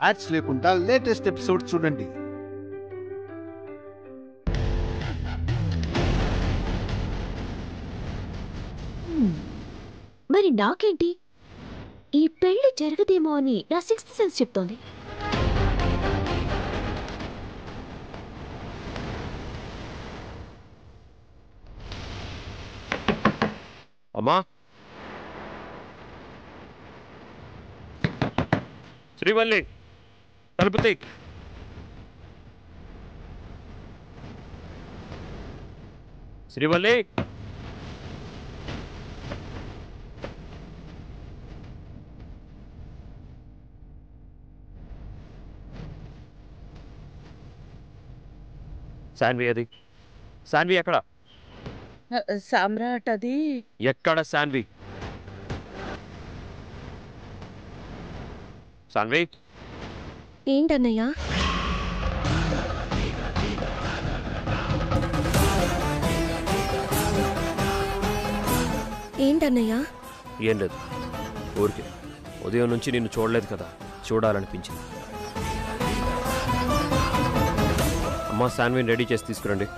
Ads లేకుండా latest episode చూడండి. మరి నాకేంటి? ఈ పెళ్లి జరగదేమో అని నా సిక్స్త్ సెన్స్ చెప్తోంది. అమ్మా, శ్రీవల్లి తలుపు తీ. శ్రీవల్లి, శాన్వి అది. శాన్వి ఎక్కడ? సామ్రాట్ అది ఎక్కడ శాన్వి? శాన్వి, ఏంటన్నయ్యా? ఏంటన్నయ్యా? ఏం లేదు, ఊరికే ఉదయం నుంచి నిన్ను చూడలేదు కదా, చూడాలనిపించింది. అమ్మా, శాన్విని రెడీ చేసి తీసుకురండి.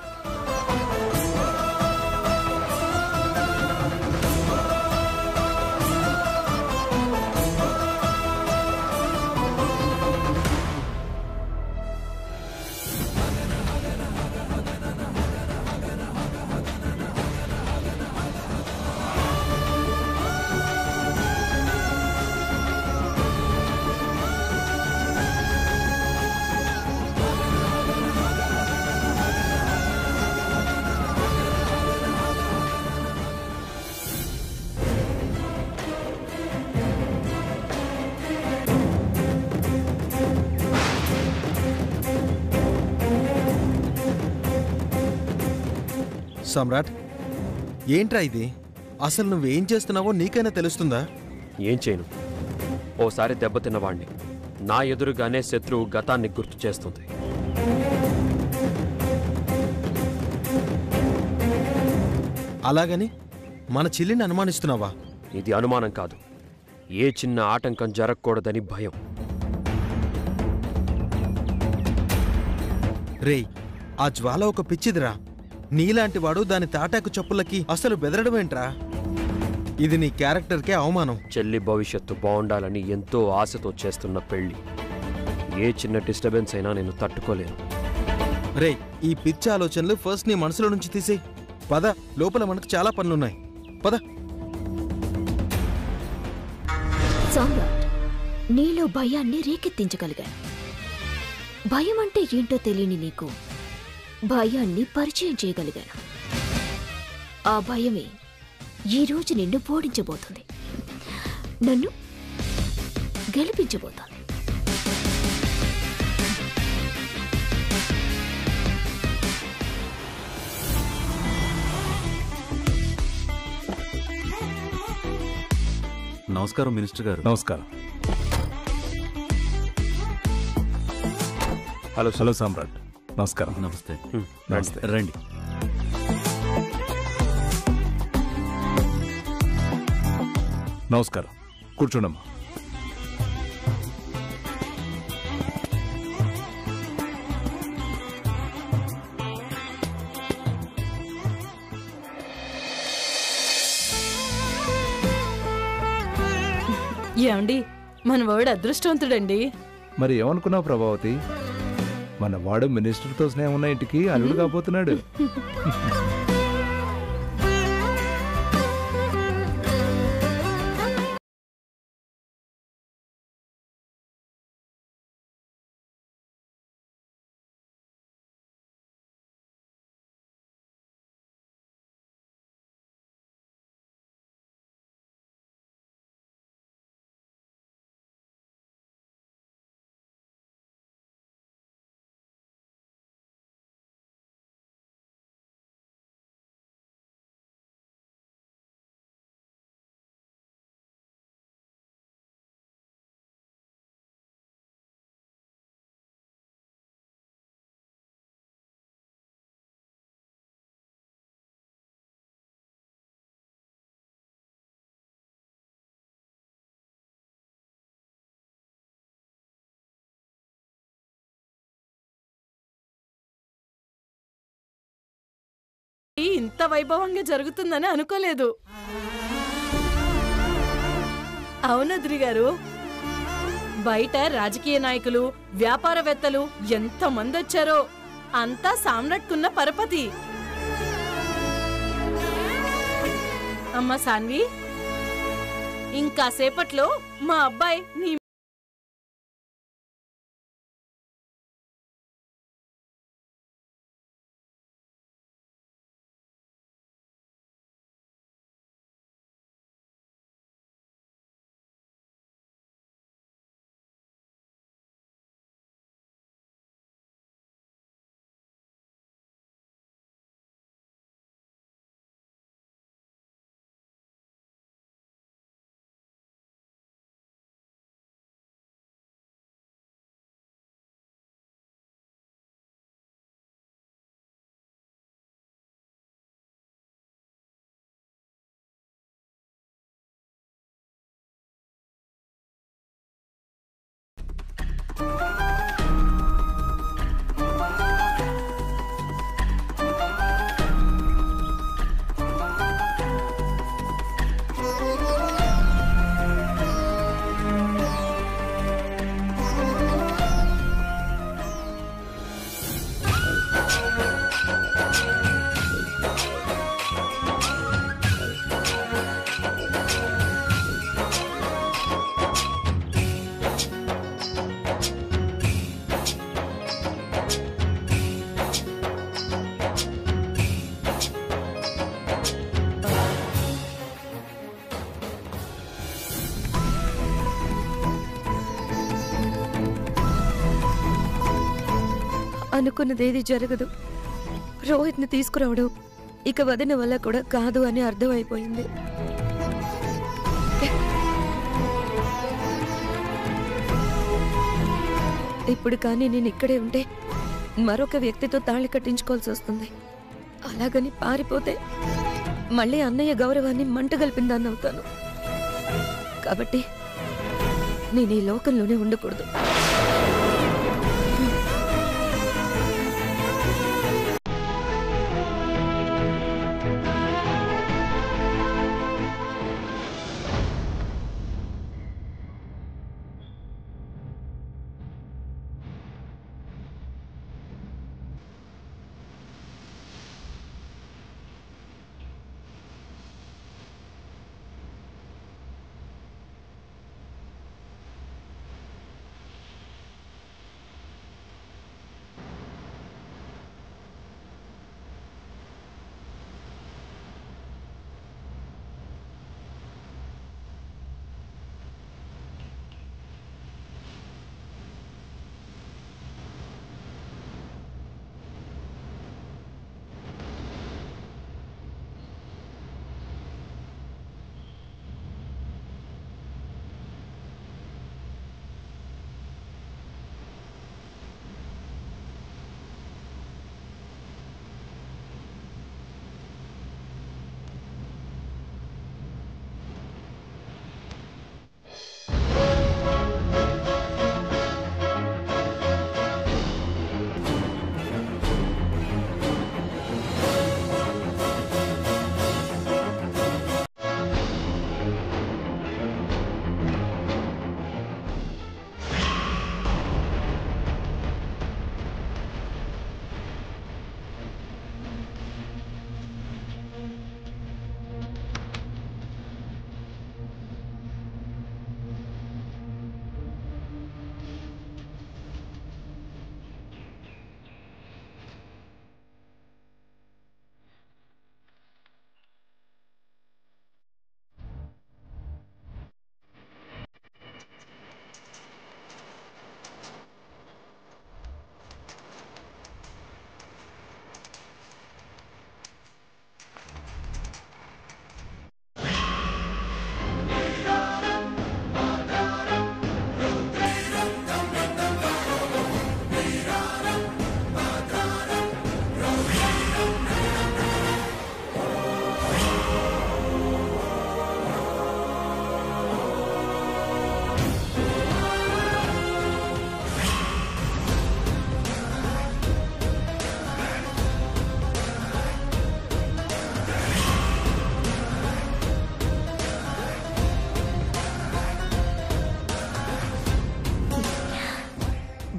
సమ్రాట్, ఏంట్రా ఇది? అసలు నువ్వేం చేస్తున్నావో నీకైనా తెలుస్తుందా? ఏం చేయను, ఓసారి దెబ్బతిన్నవాణ్ణి. నా ఎదురుగానే శత్రువు గతాన్ని గుర్తు చేస్తుంది. అలాగని మన చెల్లిని అనుమానిస్తున్నావా? ఇది అనుమానం కాదు, ఏ చిన్న ఆటంకం జరగకూడదని భయం. రేయ్, ఆ జ్వాల ఒక పిచ్చిదిరా. నీలాంటి వాడు దాని తాటాకు చెప్పులకి అసలు బెదరడమేంట్రా? ఇది నీ క్యారెక్టర్కే అవమానం. చెల్లి భవిష్యత్తు బాగుండాలని ఎంతో ఆశతో చేస్తున్న పెళ్లి. ఏ చిన్న డిస్టర్బెన్స్ అయినా నేను తట్టుకోలేను. రేయ్, ఈ పిచ్చి ఆలోచనలు ఫస్ట్ నీ మనసులో నుంచి తీసేయ్. పద, లోపల మనకు చాలా పనులున్నాయి. పద. సామ్రాట్, నీలో భయాన్ని రేకెత్తించగలిగాను. భయం అంటే ఏంటో తెలియని నీకు భయాన్ని పరిచయం చేయగలిగాను. ఆ భయమే ఈరోజు నిన్ను ఓడించబోతుంది, నన్ను గెలిపించబోతోంది. నమస్కారం మినిస్టర్ గారు. నమస్కారం. హలో హలో సామ్రాట్, నమస్కారం. నమస్తే. నమస్తే. రండి. నమస్కారం, కూర్చోండమ్మా. ఏమండి, మన వాడు అదృష్టవంతుడండి. మరి ఏమనుకున్నావు ప్రభావతి? మన వాడు మినిస్టర్తో స్నేహం ఉన్న ఇంటికి అల్లుడు కాబోతున్నాడు. ఇంత వైభవంగా జరుగుతుందని అనుకోలేదు. అవునద్రి గారు, బయట రాజకీయ నాయకులు, వ్యాపారవేత్తలు ఎంతమంది వచ్చారో. అంతా సామ్రాట్కున్న పరపతి. అమ్మా సాన్వి, ఇంకాసేపట్లో మా అబ్బాయి నీ అనుకున్నదేది జరగదు. రోహిత్ని తీసుకురావడం ఇక వదిన వల్ల కూడా కాదు అని అర్థమైపోయింది. ఇప్పుడు కానీ నేను ఇక్కడే ఉంటే మరొక వ్యక్తితో తాళి కట్టించుకోవాల్సి వస్తుంది. అలాగని పారిపోతే మళ్ళీ అన్నయ్య గౌరవాన్ని మంటగలిపిందాన్ని అవుతాను. కాబట్టి నేను ఈ లోకంలోనే ఉండకూడదు.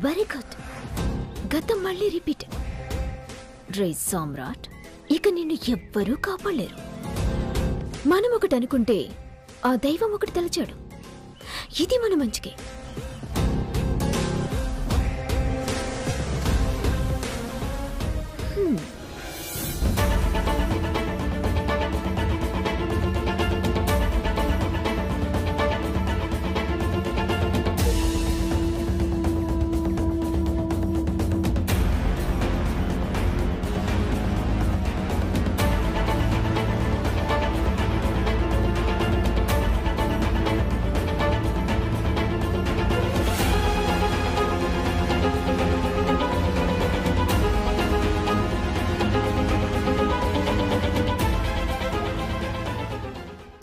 Very good. గతం మళ్ళీ రిపీట్. రే సామ్రాట్, ఇక నిన్ను ఎవ్వరూ కాపాడలేరు. మనం ఒకటి అనుకుంటే ఆ దైవం ఒకటి తలచాడు. ఇది మన మంచికే.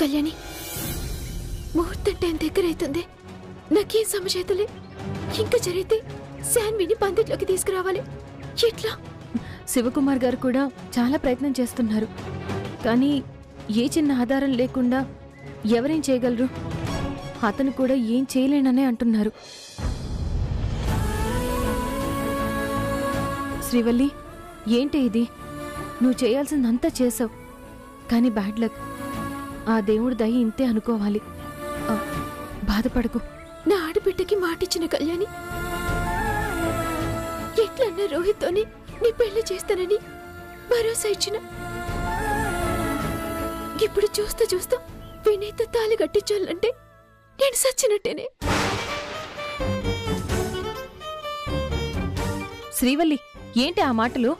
కళ్యాణి, ముహూర్తం టైం దగ్గరైతుంది. నాకేం సమస్యలే. ఇంకా జరిగితే శాన్విని పందిట్లోకి తీసుకురావాలి. ఎట్లా? శివకుమార్ గారు కూడా చాలా ప్రయత్నం చేస్తున్నారు. కానీ ఏ చిన్న ఆధారం లేకుండా ఎవరేం చేయగలరు? అతను కూడా ఏం చేయలేననే అంటున్నారు. శ్రీవల్లి, ఏంటి ఇది? నువ్వు చేయాల్సిందంతా చేసావు, కానీ బ్యాడ్ లక్. ఆ దేవుడి దయ ఇంతే అనుకోవాలి. బాధపడకు. నా ఆడబిడ్డకి మాటిచ్చిన కళ్యాణి, ఎట్లన్నా రోహిత్తోని నీ పెళ్లి చేస్తానని భరోసా ఇచ్చిన. ఇప్పుడు చూస్తూ చూస్తూ వినయ్తో తాళి కట్టించాలంటే నేను సచ్చినట్టేనే. శ్రీవల్లి, ఏంటి ఆ మాటలు?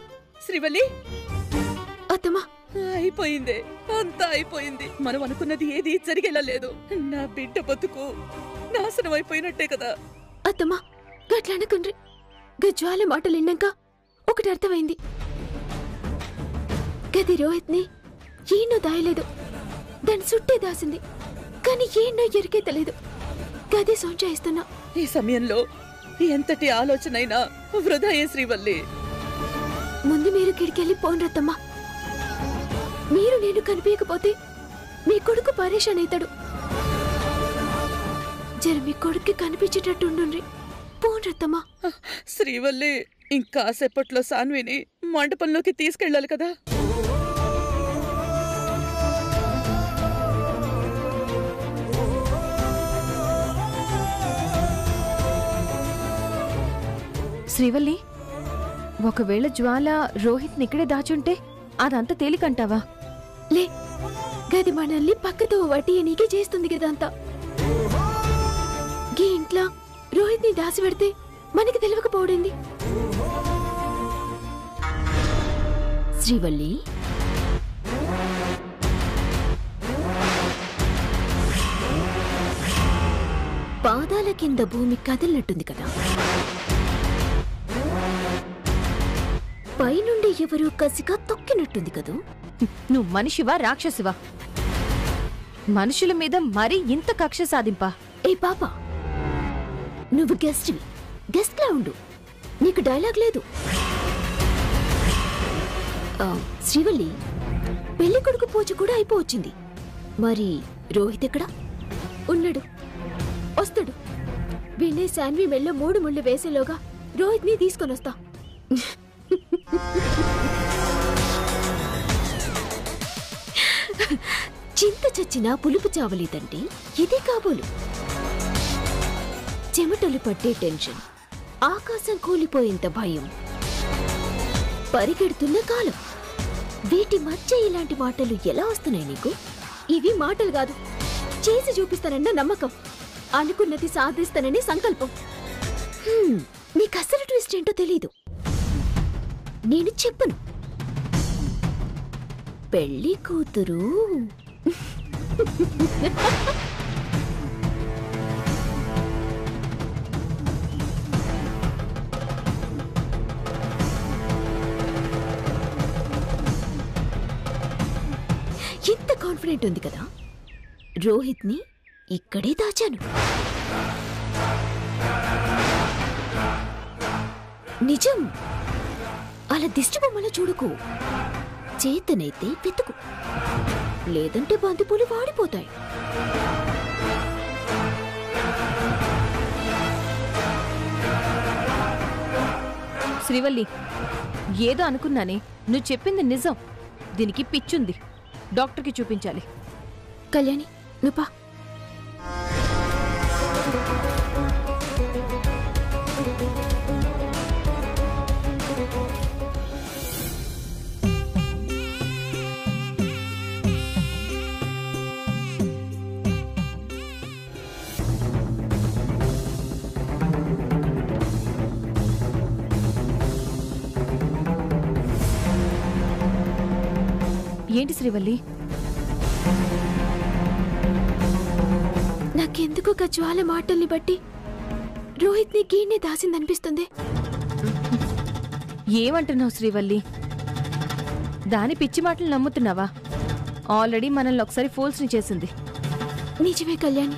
శ్రీవల్లి, అత్తమ్మా, అయిపోయిందే, అంతా అయిపోయింది. మనం అనుకున్నది ఏది జరిగేలా లేదు. నా బిడ్డ బతుకు నాశనం అయిపోయినట్టే కదా. అత్తమ్మా, గట్లా అనుకుండ్రి. గజ్వాల మాటలు విన్నాక ఒకటి అర్థమైంది. గది రోహిత్ని ఏనో దాయలేదు, దాని చుట్టే దాసింది. కానీ ఏనో ఎరికే తెలియదు. గది సొంచాయిస్తున్నా. ఈ సమయంలో ఎంతటి ఆలోచనైనా వృధాయే శ్రీవల్లి. ముందు మీరు కిడికెళ్ళి పోన్రత్తమ్మా. మీరు నేను కనిపించకపోతే మీ కొడుకు పరేషాన్ అవుతాడు. జర మీ కొడుక్కి కనిపించేటట్టుండ్రి. పోన్రత్తమ్మా. శ్రీవల్లి, ఇంకాసేపట్లో సాన్విని మండపంలోకి తీసుకెళ్ళాలి కదా. శ్రీవల్లి, ఒకవేళ జ్వాల రోహిత్ని ఇక్కడే దాచుంటే అదంతా తేలికంటావా? లే, గది మనల్ని పక్కతో వడ్డీ నీకే చేస్తుంది కదంతా. గీ ఇంట్లో రోహిత్ని దాసి పెడితే మనకి తెలియకపోవడింది. శ్రీవల్లి, పాదాల కింద భూమి కదిలినట్టుంది కదా. పైనుండి ఎవరో కసిగా తొక్కినట్టుంది కదూ. నువ్వు మనిషివా రాక్షసివా? మనుషుల మీద మరీ ఇంత కక్ష సాధింపా? ఏ పాప, నువ్వు గెస్ట్వి, గెస్ట్లా ఉండు. నీకు డైలాగ్ లేదు. శ్రీవల్లి, పెళ్లి కొడుకు పూజ కూడా అయిపోవచ్చింది. మరి రోహిత్ ఎక్కడా? ఉన్నాడు, వస్తాడు. వీణ్ణే శాన్వి మెళ్ళో 3 ముళ్ళు వేసేలోగా రోహిత్ని తీసుకొని వస్తా. చింత చచ్చినా పులుపు చావలేదంటే ఇదే కాబోలు. చెమటలు పట్టే టెన్షన్, ఆకాశం కూలిపోయేంత భయం, పరిగెడుతున్న కాలం, వీటి మధ్య ఇలాంటి మాటలు ఎలా వస్తున్నాయి నీకు? ఇవి మాటలు కాదు, చేసి చూపిస్తానన్న నమ్మకం, అనుకున్నది సాధిస్తానని సంకల్పం. నీకు అసలు ట్విస్ట్ ఏంటో తెలీదు. నేను చెప్పను. పెళ్లి కూతురు ఇంత కాన్ఫిడెంట్ ఉంది కదా. రోహిత్ని ఇక్కడే దాచాను. నిజం. అలా దిష్టి బొమ్మలా చూడకు. చేతనైతే వెతుకు, లేదంటే బంతిపూలు వాడిపోతాయి. శ్రీవల్లి, ఏదో అనుకున్నానే, నువ్వు చెప్పింది నిజం. దీనికి పిచ్చుంది, డాక్టర్కి చూపించాలి. కళ్యాణి నువ్వు ఏంటి శ్రీవల్లి? నాకెందుకు జ్వాల మాటల్ని బట్టి రోహిత్ ని గీడ్నే దాసిందనిపిస్తుంది. ఏమంటున్నావు శ్రీవల్లి? దాని పిచ్చి మాటలు నమ్ముతున్నావా? ఆల్రెడీ మనల్ని ఒకసారి ఫోల్స్ని చేసింది. నిజమే కళ్యాణి,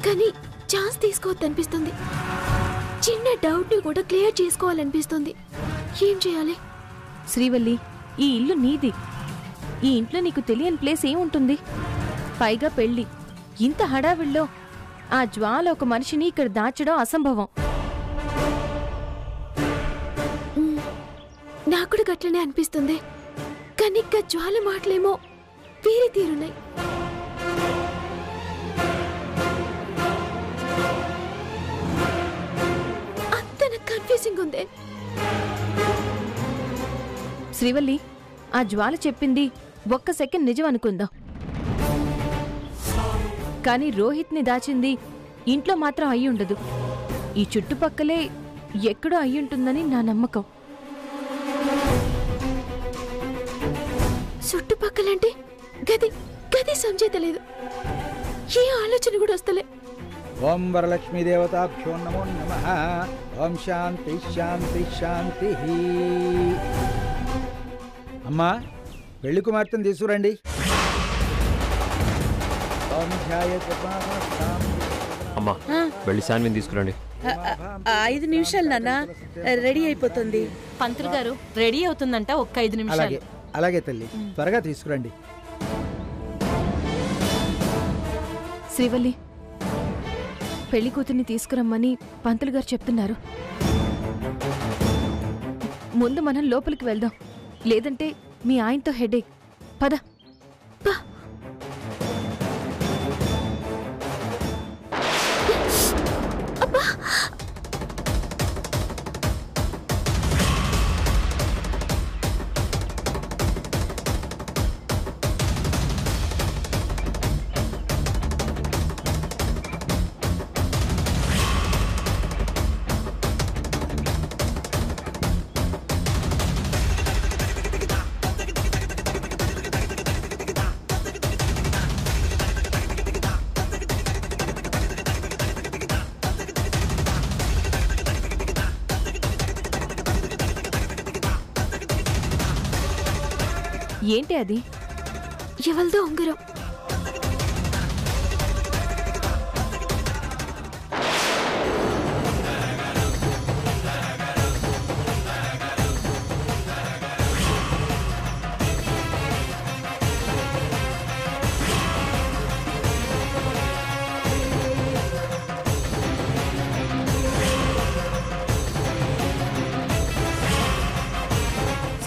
కానీ ఛాన్స్ తీసుకోవద్దనిపిస్తుంది. చిన్న డౌట్ ని కూడా క్లియర్ చేసుకోవాలనిపిస్తుంది. ఏం చేయాలి? శ్రీవల్లి, ఈ ఇల్లు నీది. ఈ ఇంట్లో నీకు తెలియని ప్లేస్ ఏముంటుంది? పైగా పెళ్లి. ఇంత హడావిడిలో ఆ జ్వాల ఒక మనిషిని ఇక్కడ దాచడం అసంభవం. నాకు కూడా గట్లనే అనిపిస్తుంది. కానీ జ్వాల మాటలేమో వేరే తీరున్నాయి. అంత నాకు కన్ఫ్యూజింగ్ ఉంది. శ్రీవల్లి, ఆ జ్వాల చెప్పింది ఒక్క సెకండ్ నిజం అనుకుందాం. కానీ రోహిత్ని దాచింది ఇంట్లో మాత్రం అయ్యుండదు. ఈ చుట్టుపక్కలే ఎక్కడో అయ్యుంటుందని నా నమ్మకం. చుట్టుపక్కలంటే గది గది సంచేతలేదు. ఏ ఆలోచన కూడా వస్తలే. ఓం వరలక్ష్మీ దేవతాభ్యో నమో నమః. ఓం శాంతి శాంతి శాంతి. అమ్మా, పెళ్లి కుమార్తెను తీసుకురండి. అమ్మా, వెళ్ళి శాన్విని తీసుకురండి. 5 నిమిషాలు నాన్న, రెడీ అయిపోతుంది. పంతులు గారు రెడీ అవుతుందంట, ఒక్క 5 నిమిషాలు. అలాగే తల్లి, త్వరగా తీసుకురండి. శ్రీవల్లి, పెళ్లి కూతుర్ని తీసుకురమ్మని పంతులు గారు చెప్తున్నారు. ముందు మనం లోపలికి వెళ్దాం, లేదంటే మీ ఆయనతో హెడేక్. పద. ఏంటి అది? ఎవల్దో ఉంగరం.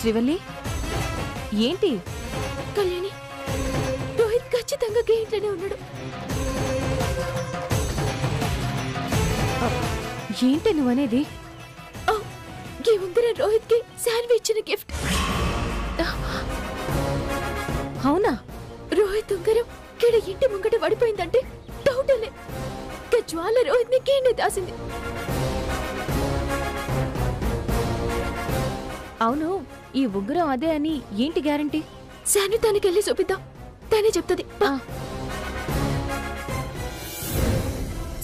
శ్రీవల్లి, ఏంటి? కళ్యాణి, రోహిత్ ఖచ్చితంగా ఇంట్లోనే ఉన్నాడు. ఏంటి నువ్వనేది? ఈ ఉంగరం రోహిత్ కి శాన్వి ఇచ్చిన గిఫ్ట్. అవునా? రోహిత్ ఉంగరం కిడ ఇంటి ముంగట పడిపోయిందంటే డౌటలే. జ్వాల రోహిత్ ని కీనే దాసింది. అవును, ఈ ఉంగరం అదే అని ఏంటి గ్యారంటీ? శాన్వి తనకి వెళ్ళి చూపిద్దాం, తనే చెప్తుంది.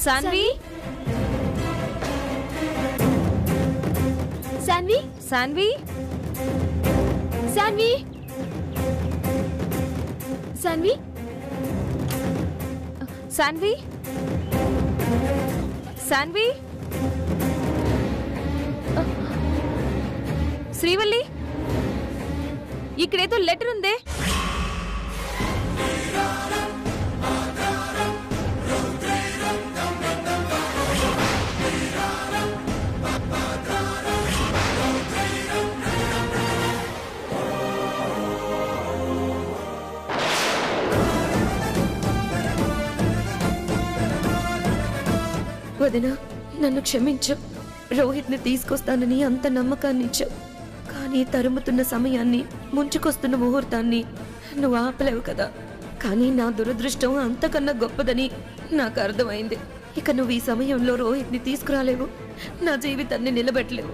శాన్వి, శాన్వి, శాన్వి, శాన్వి, శాన్వి, శాన్వి, శాన్వి. శ్రీవల్లి, ఇక్కడేదో లెటర్ ఉందే. వదిన, నన్ను క్షమించు. రోహిత్ని తీసుకొస్తానని అంత నమ్మకాన్ని ఇచ్చావు, కానీ తరుముతున్న సమయాన్ని, ముంచుకొస్తున్న ముహూర్తాన్ని నువ్వు ఆపలేవు కదా. కానీ నా దురదృష్టం అంతకన్నా గొప్పదని నాకు అర్థమైంది. ఇక నువ్వు ఈ సమయంలో రోహిత్ని తీసుకురాలేవు, నా జీవితాన్ని నిలబెట్టలేవు.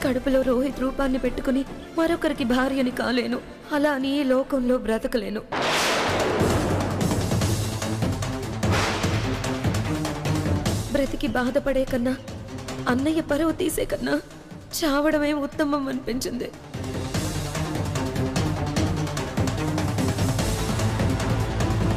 కడుపులో రోహిత్ రూపాన్ని పెట్టుకుని మరొకరికి భార్యని కాలేను, అలా అని ఈ లోకంలో బ్రతకలేను. బ్రతికి బాధపడే కన్నా, అన్నయ్య పరువు తీసే కన్నా చావడమే ఉత్తమం అనిపించింది.